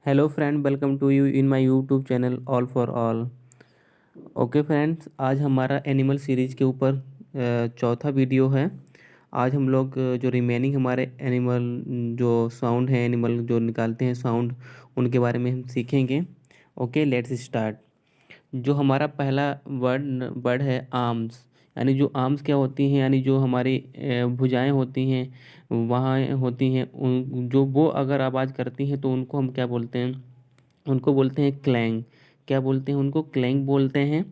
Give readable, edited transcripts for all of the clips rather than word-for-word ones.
Hello friend, welcome to you in my YouTube channel all for all. Okay friends, आज हमारा animal series के ऊपर चौथा video है। आज हम लोग जो रिमेनिंग हमारे एनिमल जो साउंड है, एनिमल जो निकालते हैं साउंड, उनके बारे में हम सीखेंगे। Okay, let's start. जो हमारा पहला वर्ड वर्ड है आर्म्स। यानी जो आर्म्स क्या होती हैं, यानी जो हमारी भुजाएं होती हैं, वहाँ होती हैं जो वो अगर आवाज़ करती हैं तो उनको हम क्या बोलते हैं? उनको बोलते हैं क्लैंग। क्या बोलते हैं? उनको क्लैंग बोलते हैं।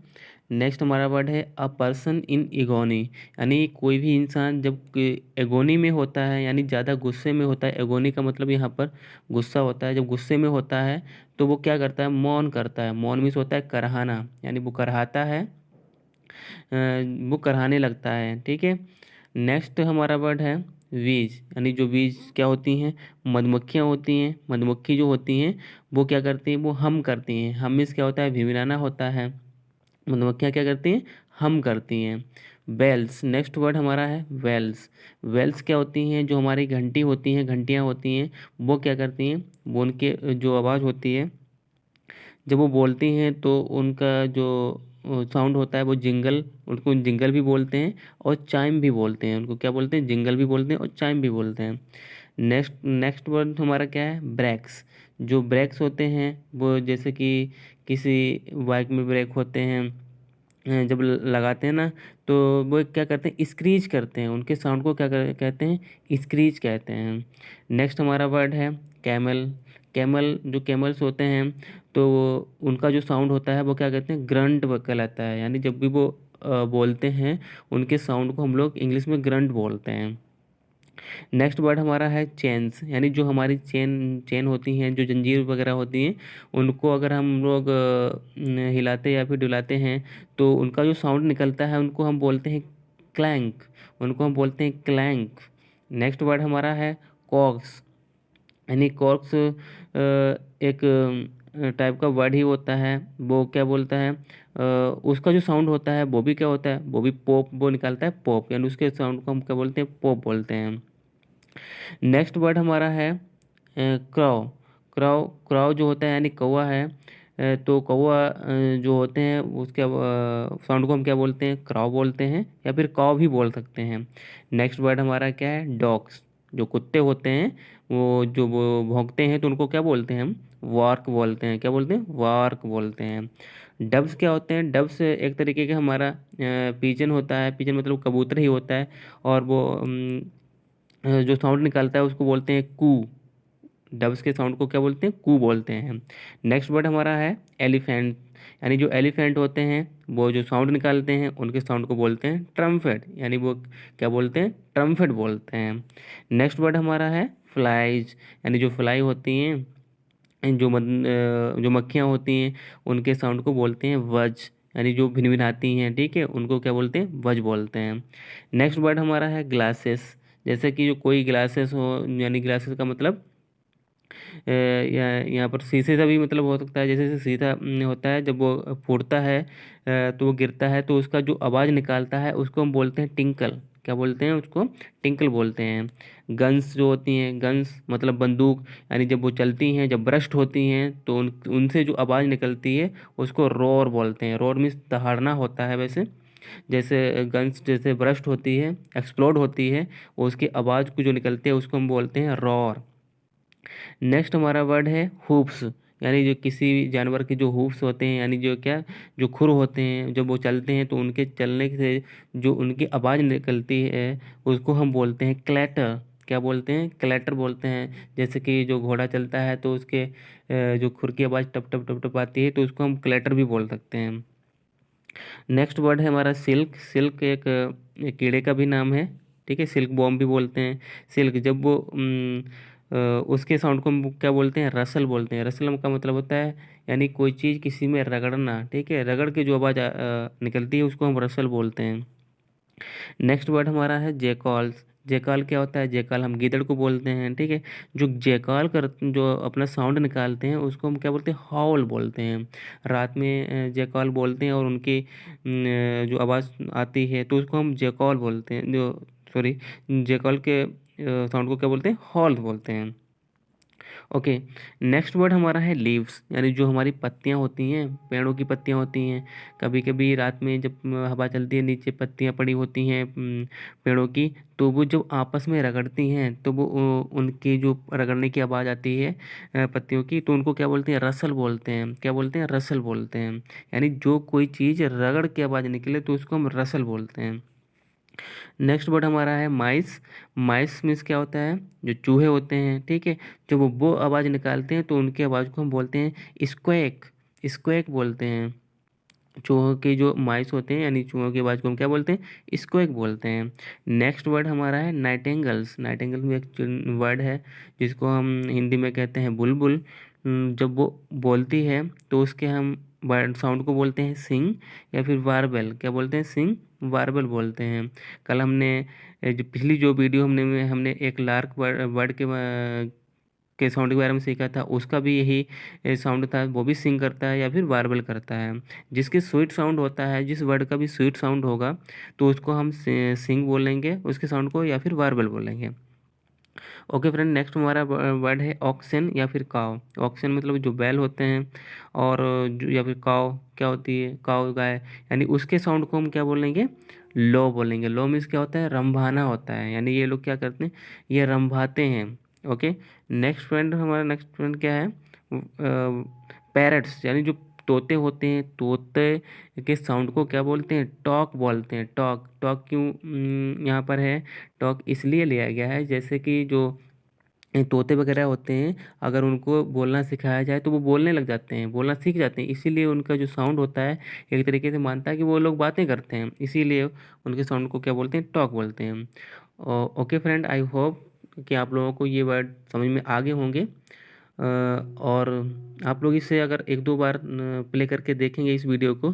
नेक्स्ट हमारा वर्ड है अ पर्सन इन एगोनी। यानी कोई भी इंसान जब एगोनी में होता है, यानी ज़्यादा गुस्से में होता है। एगोनी का मतलब यहाँ पर गुस्सा होता है। जब गुस्से में होता है तो वो क्या करता है? मौन करता है। मौन मीन्स होता है कराहना, यानी वो कराहता है, वो कराहने लगता है। ठीक है। नेक्स्ट हमारा वर्ड है वीज। यानी जो वीज क्या होती हैं? मधुमक्खियाँ होती हैं। मधुमक्खी जो होती हैं वो क्या करती हैं? वो हम करती हैं। हम मीन्स क्या होता है? भिमिलाना होता है। मधुमक्खियाँ क्या करती हैं? हम करती हैं। बेल्स, नेक्स्ट वर्ड हमारा है वेल्स। वेल्स क्या होती हैं? जो हमारी घंटी होती हैं, घंटियाँ होती हैं, वो क्या करती हैं? वो उनके जो आवाज़ होती है, जब वो बोलती हैं तो उनका जो साउंड होता है वो जिंगल, उनको जिंगल भी बोलते हैं और चाइम भी बोलते हैं। उनको क्या बोलते हैं? जिंगल भी बोलते हैं और चाइम भी बोलते हैं। नेक्स्ट नेक्स्ट वर्ड हमारा क्या है? ब्रेक्स। जो ब्रेक्स होते हैं वो जैसे कि किसी बाइक में ब्रेक होते हैं, जब लगाते हैं ना, तो वो क्या करते हैं? स्क्रीच करते हैं। उनके साउंड को क्या कहते हैं? स्क्रीच कहते हैं। नेक्स्ट हमारा वर्ड है कैमल। कैमल, जो कैमल्स होते हैं तो उनका जो साउंड होता है वो क्या कहते हैं? ग्रंट कहलाता है। यानी जब भी वो बोलते हैं, उनके साउंड को हम लोग इंग्लिश में ग्रंट बोलते हैं। नेक्स्ट वर्ड हमारा है चेन्स। यानी जो हमारी चेन चेन होती हैं, जो जंजीर वगैरह होती हैं, उनको अगर हम लोग हिलाते या फिर डुलाते हैं तो उनका जो साउंड निकलता है उनको हम बोलते हैं क्लैंक। उनको हम बोलते हैं क्लैंक। नेक्स्ट वर्ड हमारा है कॉक्स। यानी कॉर्क्स एक टाइप का वर्ड ही होता है। वो क्या बोलता है? उसका जो साउंड होता है वो भी क्या होता है? वो भी पॉप, वो निकालता है पॉप। यानी उसके साउंड को हम क्या बोलते हैं? पॉप बोलते हैं। नेक्स्ट वर्ड हमारा है क्राउ। क्राउ क्राउ जो होता है यानी कौवा है। तो कौवा जो होते हैं उसके साउंड को हम क्या बोलते हैं? क्राउ बोलते हैं या फिर काव भी बोल सकते हैं। नेक्स्ट वर्ड हमारा क्या है? डॉग्स। जो कुत्ते होते हैं वो भौंकते हैं तो उनको क्या बोलते हैं? हम वार्क बोलते हैं। क्या बोलते हैं? वार्क बोलते हैं। डब्स क्या होते हैं? डब्स एक तरीके का हमारा पिजन होता है। पिजन मतलब कबूतर ही होता है। और वो जो साउंड निकालता है उसको बोलते हैं कू। डब्स के साउंड को क्या बोलते हैं? कू बोलते हैं। नेक्स्ट वर्ड हमारा है एलिफेंट। यानी जो एलिफेंट होते हैं वो जो साउंड निकालते हैं उनके साउंड को बोलते हैं ट्रम्फेट। यानी वो क्या बोलते हैं? ट्रम्फेट बोलते हैं। नेक्स्ट वर्ड हमारा है फ्लाइज। यानी जो फ्लाई होती हैं, जो मक्खियाँ होती हैं, उनके साउंड को बोलते हैं वज। यानी जो भिनभिनाती हैं, ठीक है, उनको क्या बोलते हैं? वज बोलते हैं। नेक्स्ट वर्ड हमारा है ग्लासेस। जैसे कि जो कोई ग्लासेस हो, यानी ग्लासेस का मतलब यहाँ पर शीशे का भी मतलब हो सकता है। जैसे शीशा होता है, जब वो फूटता है तो वो गिरता है तो उसका जो आवाज़ निकालता है उसको हम बोलते हैं टिंकल। क्या बोलते हैं उसको? टिंकल बोलते हैं। गन्स जो होती हैं, गन्स मतलब बंदूक, यानी जब वो चलती हैं, जब ब्रस्ट होती हैं तो उनसे जो आवाज़ निकलती है उसको रोर बोलते हैं। रोर मीन्स दहाड़ना होता है वैसे। जैसे गन्स जैसे ब्रस्ट होती है, एक्सप्लोड होती है, उसकी आवाज़ को जो निकलती है उसको हम बोलते हैं रॉर। नेक्स्ट हमारा वर्ड है हुप्स। यानी जो किसी जानवर के जो हुप्स होते हैं, यानी जो क्या, जो खुर होते हैं, जब वो चलते हैं तो उनके चलने से जो उनकी आवाज़ निकलती है उसको हम बोलते हैं क्लैटर। क्या बोलते हैं? क्लैटर बोलते हैं। जैसे कि जो घोड़ा चलता है तो उसके जो खुर की आवाज़ टप टप टप टप आती है तो उसको हम क्लैटर भी बोल सकते हैं। नेक्स्ट वर्ड है हमारा सिल्क। सिल्क एक कीड़े का भी नाम है। ठीक है, सिल्क बॉम्ब भी बोलते हैं। सिल्क जब वो उसके साउंड को हम क्या बोलते हैं? रसल बोलते हैं। रसल का मतलब होता है यानी कोई चीज़ किसी में रगड़ना। ठीक है, रगड़ के जो आवाज़ निकलती है उसको हम रसल बोलते हैं। नेक्स्ट वर्ड हमारा है जेकॉल्स। जेकाल क्या होता है? जेकाल हम गीदड़ को बोलते हैं। ठीक है, जो जेकाल कर जो अपना साउंड निकालते हैं उसको हम क्या बोलते हैं? हाउल बोलते हैं। रात में जेकाल बोलते हैं और उनकी जो आवाज़ आती है तो उसको हम जेकॉल बोलते हैं। जेकॉल के साउंड को क्या बोलते हैं? हॉल बोलते हैं। ओके, नेक्स्ट वर्ड हमारा है लीव्स, यानी जो हमारी पत्तियां होती हैं, पेड़ों की पत्तियां होती हैं। कभी कभी रात में जब हवा चलती है, नीचे पत्तियां पड़ी होती हैं पेड़ों की, तो वो जब आपस में रगड़ती हैं तो वो उनकी जो रगड़ने की आवाज़ आती है पत्तियों की, तो उनको क्या बोलते हैं, रसल बोलते हैं। क्या बोलते हैं, रसल बोलते हैं। यानी जो कोई चीज़ रगड़ के आवाज़ निकले तो उसको हम रसल बोलते हैं। नेक्स्ट वर्ड हमारा है माइस। माइस मीन्स क्या होता है, जो चूहे होते हैं, ठीक है, जब वो आवाज़ निकालते हैं तो उनकी आवाज़ को हम बोलते हैं स्क्वैक। स्क्वैक बोलते हैं। चूहों के जो माइस होते हैं, यानी चूहों की आवाज़ को हम क्या बोलते हैं, स्क्वैक बोलते हैं। नेक्स्ट वर्ड हमारा है नाइटेंगल्स। नाइटेंगल में एक वर्ड है जिसको हम हिंदी में कहते हैं बुलबुल। जब वो बोलती है तो उसके हम वर्ड साउंड को बोलते हैं सिंग या फिर वार्बल। क्या बोलते हैं, सिंग वार्बल बोलते हैं। कल हमने जो पिछली जो वीडियो हमने एक लार्क वर्ड के साउंड के बारे में सीखा था, उसका भी यही साउंड था। वो भी सिंग करता है या फिर वार्बल करता है। जिसके स्वीट साउंड होता है, जिस वर्ड का भी स्वीट साउंड होगा तो उसको हम सिंग बोलेंगे उसके साउंड को, या फिर वार्बल बोलेंगे। ओके फ्रेंड, नेक्स्ट हमारा वर्ड है ऑक्सन या फिर काव। ऑक्सन मतलब जो बैल होते हैं, और जो या फिर काव क्या होती है, काव गाय, यानी उसके साउंड को हम क्या बोलेंगे, लो बोलेंगे। लो मीन्स क्या होता है, रंभाना होता है, यानी ये लोग क्या करते हैं, ये रंभाते हैं। ओके, नेक्स्ट फ्रेंड क्या है, पैरट्स, यानी जो तोते होते हैं, तोते के साउंड को क्या बोलते हैं, टॉक बोलते हैं। टॉक, टॉक क्यों यहाँ पर है, टॉक इसलिए लिया गया है, जैसे कि जो तोते वगैरह होते हैं, अगर उनको बोलना सिखाया जाए तो वो बोलने लग जाते हैं, बोलना सीख जाते हैं। इसीलिए उनका जो साउंड होता है एक तरीके से मानता है कि वो लोग बातें करते हैं, इसीलिए उनके साउंड को क्या बोलते हैं, टॉक बोलते हैं। ओके फ्रेंड, आई होप कि आप लोगों को ये वर्ड समझ में आ गए होंगे। और आप लोग इसे अगर एक दो बार प्ले करके देखेंगे इस वीडियो को,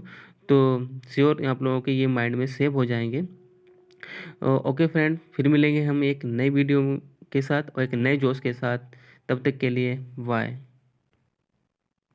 तो श्योर आप लोगों के ये माइंड में सेव हो जाएंगे। ओके फ्रेंड, फिर मिलेंगे हम एक नई वीडियो के साथ और एक नए जोश के साथ। तब तक के लिए बाय।